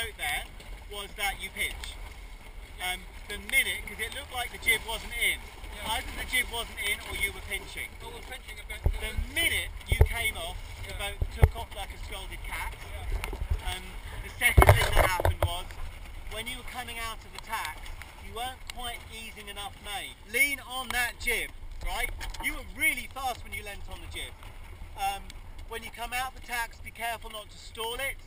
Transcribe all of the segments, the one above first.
boat there was that you pinch. The minute, because it looked like the jib wasn't in, either the jib wasn't in or you were pinching. Oh, we're pinching a bit. The minute you came off, the boat took off like a scolded cat. The second thing that happened was, when you were coming out of the tacks, you weren't quite easing enough main. Lean on that jib, right? You were really fast when you leant on the jib. When you come out the tacks, be careful not to stall it.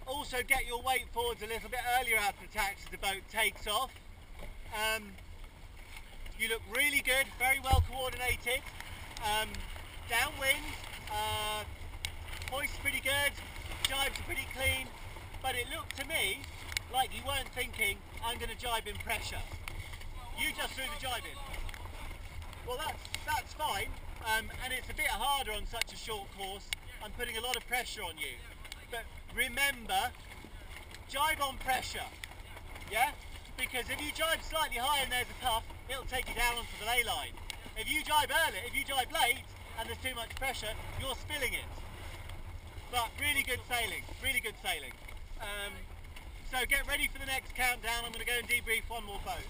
Also get your weight forwards a little bit earlier out of the tacks as the boat takes off. You look really good, very well coordinated. Downwind, hoist's pretty good, jibes are pretty clean, but it looked to me like you weren't thinking, I'm going to jibe in pressure. You just threw the jibe in. Well, that's fine, and it's a bit harder on such a short course. I'm putting a lot of pressure on you. But remember, jibe on pressure, yeah? Because if you jibe slightly higher and there's a tuff, it'll take you down onto the lay line. If you jibe early, if you jibe late and there's too much pressure, you're spilling it. But really good sailing, really good sailing. So get ready for the next countdown. I'm going to go and debrief one more boat.